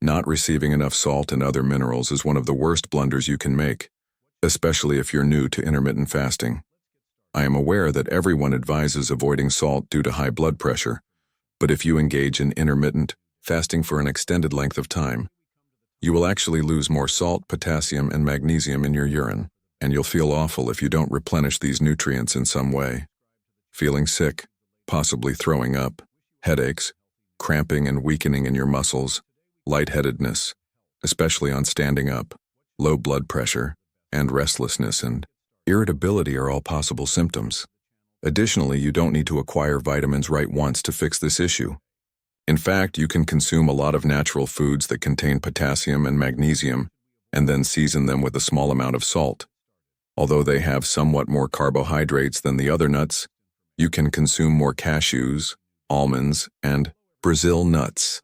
Not receiving enough salt and other minerals is one of the worst blunders you can make, especially if you're new to intermittent fasting. I am aware that everyone advises avoiding salt due to high blood pressure, but if you engage in intermittent fasting for an extended length of time, you will actually lose more salt, potassium, and magnesium in your urine, and you'll feel awful if you don't replenish these nutrients in some way. Feeling sick, possibly throwing up, headaches, cramping and weakening in your muscles, lightheadedness, especially on standing up, low blood pressure, and restlessness and irritability are all possible symptoms. Additionally, you don't need to acquire vitamins right once to fix this issue. In fact, you can consume a lot of natural foods that contain potassium and magnesium and then season them with a small amount of salt. Although they have somewhat more carbohydrates than the other nuts, you can consume more cashews, almonds, and Brazil nuts.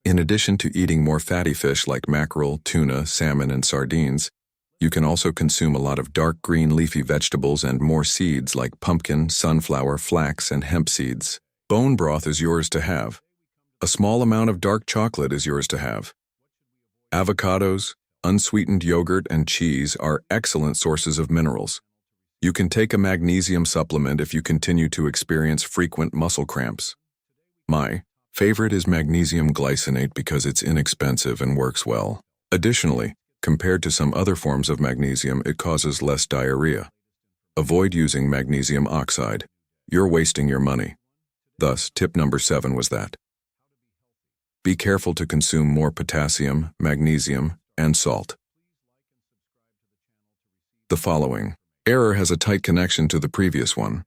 In addition to eating more fatty fish like mackerel, tuna, salmon, and sardines, you can also consume a lot of dark green leafy vegetables and more seeds like pumpkin, sunflower, flax, and hemp seeds. Bone broth is yours to have. A small amount of dark chocolate is yours to have. Avocados, unsweetened yogurt, and cheese are excellent sources of minerals. You can take a magnesium supplement if you continue to experience frequent muscle cramps. My favorite is magnesium glycinate because it's inexpensive and works well. Additionally, compared to some other forms of magnesium, it causes less diarrhea. Avoid using magnesium oxide. You're wasting your money. Thus, tip number 7 was that. Be careful to consume more potassium, magnesium, and salt. The following error has a tight connection to the previous one.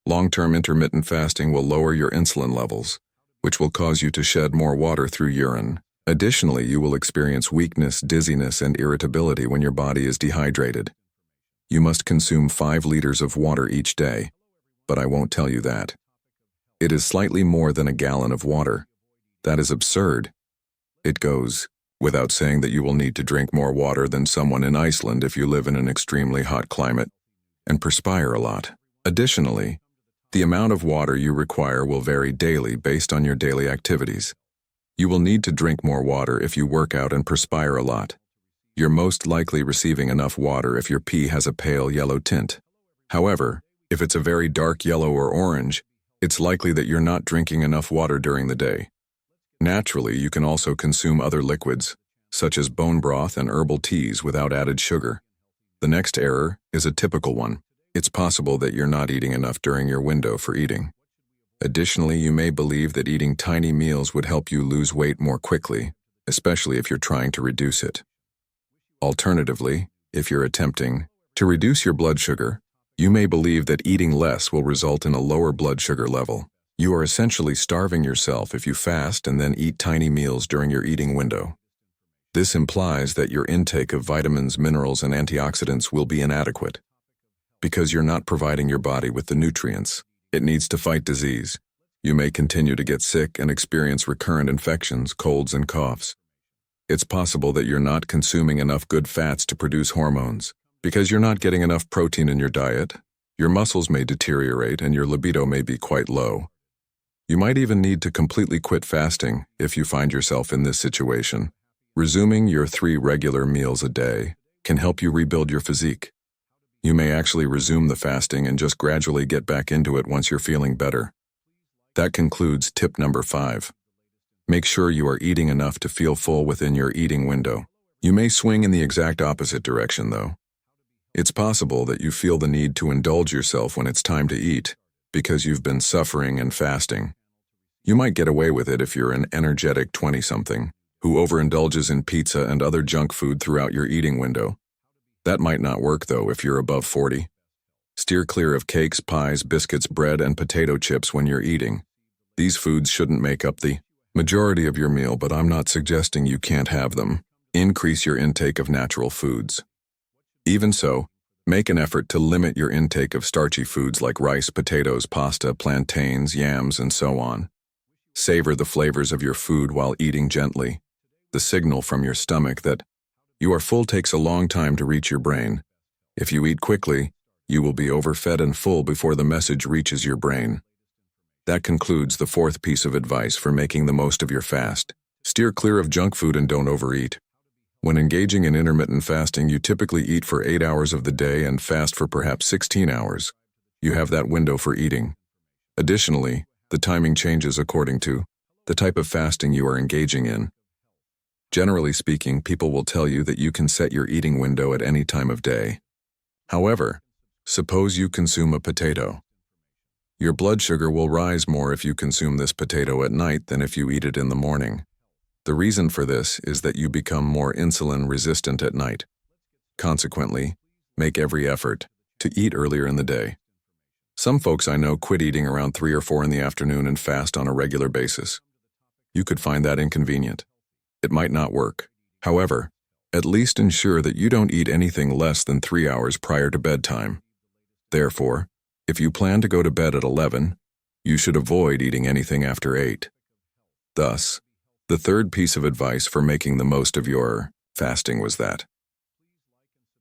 Long-term intermittent fasting will lower your insulin levels, which will cause you to shed more water through urine. Additionally, you will experience weakness, dizziness, and irritability when your body is dehydrated. You must consume 5 liters of water each day, but I won't tell you that. It is slightly more than a gallon of water. That is absurd. It goes without saying that you will need to drink more water than someone in Iceland if you live in an extremely hot climate and perspire a lot. Additionally, the amount of water you require will vary daily based on your daily activities. You will need to drink more water if you work out and perspire a lot. You're most likely receiving enough water if your pee has a pale yellow tint. However, if it's a very dark yellow or orange, it's likely that you're not drinking enough water during the day. Naturally, you can also consume other liquids, such as bone broth and herbal teas without added sugar. The next error is a typical one. It's possible that you're not eating enough during your window for eating. Additionally, you may believe that eating tiny meals would help you lose weight more quickly, especially if you're trying to reduce it. Alternatively, if you're attempting to reduce your blood sugar, you may believe that eating less will result in a lower blood sugar level. You are essentially starving yourself if you fast and then eat tiny meals during your eating window. This implies that your intake of vitamins, minerals, and antioxidants will be inadequate because you're not providing your body with the nutrients it needs to fight disease. You may continue to get sick and experience recurrent infections, colds, and coughs. It's possible that you're not consuming enough good fats to produce hormones. Because you're not getting enough protein in your diet, your muscles may deteriorate and your libido may be quite low. You might even need to completely quit fasting if you find yourself in this situation. Resuming your 3 regular meals a day can help you rebuild your physique. You may actually resume the fasting and just gradually get back into it once you're feeling better. That concludes tip number 5. Make sure you are eating enough to feel full within your eating window. You may swing in the exact opposite direction, though. It's possible that you feel the need to indulge yourself when it's time to eat because you've been suffering and fasting. You might get away with it if you're an energetic 20-something who overindulges in pizza and other junk food throughout your eating window. That might not work, though, if you're above 40. Steer clear of cakes, pies, biscuits, bread, and potato chips when you're eating. These foods shouldn't make up the majority of your meal, but I'm not suggesting you can't have them. Increase your intake of natural foods. Even so, make an effort to limit your intake of starchy foods like rice, potatoes, pasta, plantains, yams, and so on. Savor the flavors of your food while eating gently. The signal from your stomach that you are full takes a long time to reach your brain. If you eat quickly, you will be overfed and full before the message reaches your brain. That concludes the 4th piece of advice for making the most of your fast. Steer clear of junk food and don't overeat. When engaging in intermittent fasting, you typically eat for 8 hours of the day and fast for perhaps 16 hours. You have that window for eating. Additionally, the timing changes according to the type of fasting you are engaging in. Generally speaking, people will tell you that you can set your eating window at any time of day. However, suppose you consume a potato. Your blood sugar will rise more if you consume this potato at night than if you eat it in the morning. The reason for this is that you become more insulin resistant at night. Consequently, make every effort to eat earlier in the day. Some folks I know quit eating around 3 or 4 in the afternoon and fast on a regular basis. You could find that inconvenient. It might not work. However, at least ensure that you don't eat anything less than 3 hours prior to bedtime. Therefore, if you plan to go to bed at 11, you should avoid eating anything after 8. Thus, the third piece of advice for making the most of your fasting was that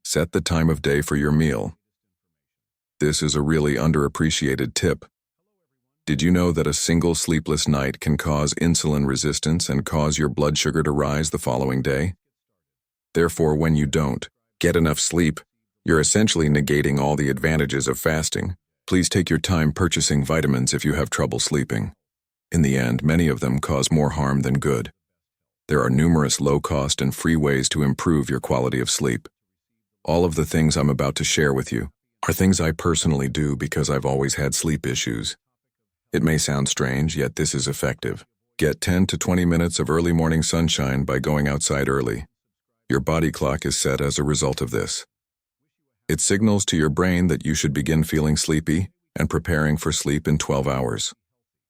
set the time of day for your meal. This is a really underappreciated tip. Did you know that a single sleepless night can cause insulin resistance and cause your blood sugar to rise the following day? Therefore, when you don't get enough sleep, you're essentially negating all the advantages of fasting. Please take your time purchasing vitamins if you have trouble sleeping. In the end, many of them cause more harm than good. There are numerous low-cost and free ways to improve your quality of sleep. All of the things I'm about to share with you are things I personally do because I've always had sleep issues. It may sound strange, yet this is effective. Get 10 to 20 minutes of early morning sunshine by going outside early. Your body clock is set as a result of this. It signals to your brain that you should begin feeling sleepy and preparing for sleep in 12 hours.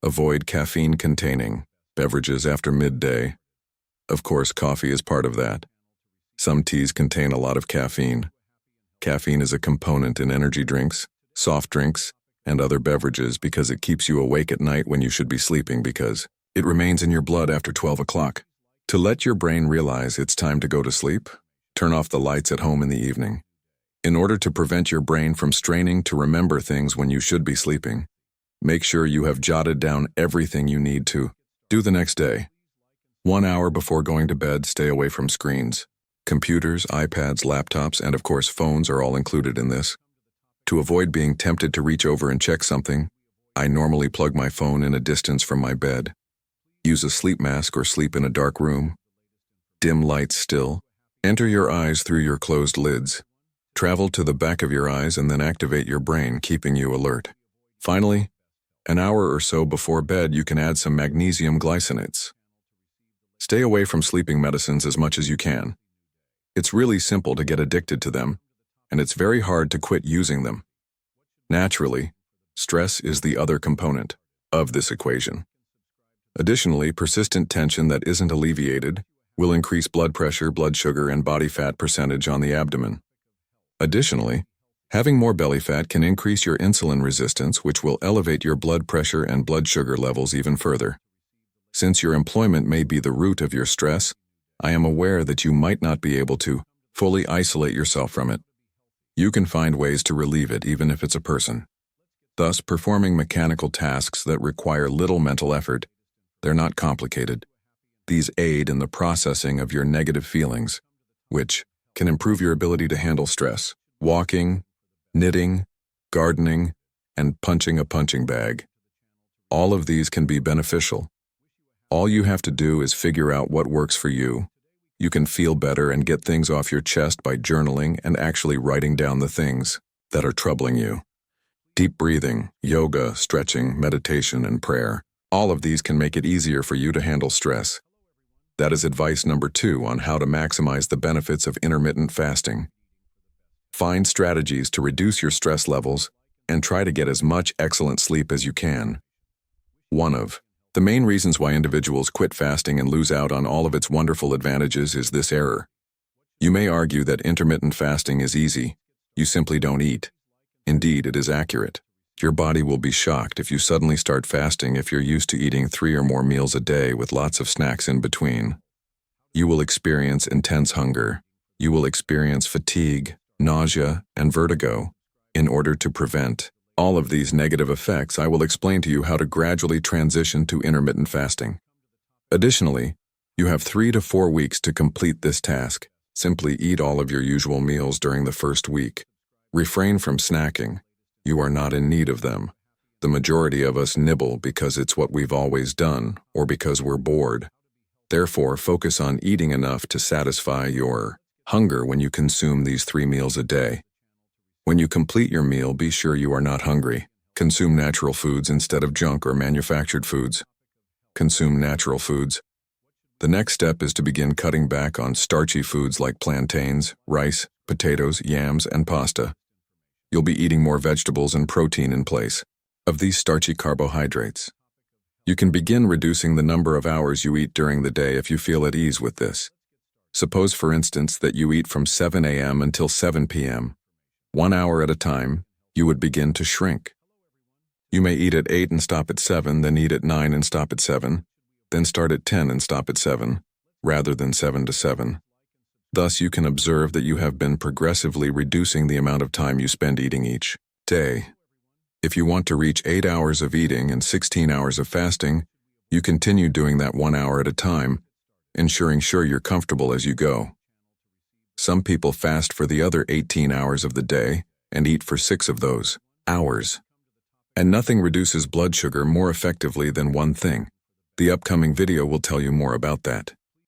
Avoid caffeine-containing beverages after midday. Of course, coffee is part of that. Some teas contain a lot of caffeine. Caffeine is a component in energy drinks, soft drinks, and other beverages because it keeps you awake at night when you should be sleeping because it remains in your blood after 12 o'clock. To let your brain realize it's time to go to sleep, turn off the lights at home in the evening. In order to prevent your brain from straining to remember things when you should be sleeping, make sure you have jotted down everything you need to do the next day. 1 hour before going to bed, stay away from screens. Computers, iPads, laptops, and of course phones are all included in this. To avoid being tempted to reach over and check something, I normally plug my phone in a distance from my bed. Use a sleep mask or sleep in a dark room. Dim lights still. Enter your eyes through your closed lids. Travel to the back of your eyes and then activate your brain, keeping you alert. Finally, an hour or so before bed, you can add some magnesium glycinates. Stay away from sleeping medicines as much as you can. It's really simple to get addicted to them, and it's very hard to quit using them. Naturally, stress is the other component of this equation. Additionally, persistent tension that isn't alleviated will increase blood pressure, blood sugar, and body fat percentage on the abdomen. Additionally, having more belly fat can increase your insulin resistance, which will elevate your blood pressure and blood sugar levels even further. Since your employment may be the root of your stress, I am aware that you might not be able to fully isolate yourself from it. You can find ways to relieve it even if it's a person. Thus, performing mechanical tasks that require little mental effort. They're not complicated. These aid in the processing of your negative feelings, which can improve your ability to handle stress. Walking, knitting, gardening, and punching a punching bag. All of these can be beneficial. All you have to do is figure out what works for you. You can feel better and get things off your chest by journaling and actually writing down the things that are troubling you. Deep breathing, yoga, stretching, meditation, and prayer. All of these can make it easier for you to handle stress. That is advice number 2 on how to maximize the benefits of intermittent fasting. Find strategies to reduce your stress levels and try to get as much excellent sleep as you can. One of the main reasons why individuals quit fasting and lose out on all of its wonderful advantages is this error. You may argue that intermittent fasting is easy. You simply don't eat. Indeed, it is accurate. Your body will be shocked if you suddenly start fasting if you're used to eating 3 or more meals a day with lots of snacks in between. You will experience intense hunger. You will experience fatigue, nausea, and vertigo. In order to prevent all of these negative effects, I will explain to you how to gradually transition to intermittent fasting. Additionally, You have 3 to 4 weeks to complete this task. Simply eat all of your usual meals during the first week. Refrain from snacking. You are not in need of them. The majority of us nibble because it's what we've always done or because we're bored. Therefore, focus on eating enough to satisfy your hunger when you consume these 3 meals a day. When you complete your meal, be sure you are not hungry. Consume natural foods instead of junk or manufactured foods. Consume natural foods. The next step is to begin cutting back on starchy foods like plantains, rice, potatoes, yams, and pasta. You'll be eating more vegetables and protein in place of these starchy carbohydrates. You can begin reducing the number of hours you eat during the day if you feel at ease with this. Suppose, for instance, that you eat from 7 a.m. until 7 p.m. 1 hour at a time, you would begin to shrink. You may eat at 8 and stop at 7, then eat at 9 and stop at 7, then start at 10 and stop at 7, rather than 7 to 7. Thus, you can observe that you have been progressively reducing the amount of time you spend eating each day. If you want to reach 8 hours of eating and 16 hours of fasting, you continue doing that 1 hour at a time, ensuring you're comfortable as you go. Some people fast for the other 18 hours of the day and eat for 6 of those hours. And nothing reduces blood sugar more effectively than one thing. The upcoming video will tell you more about that.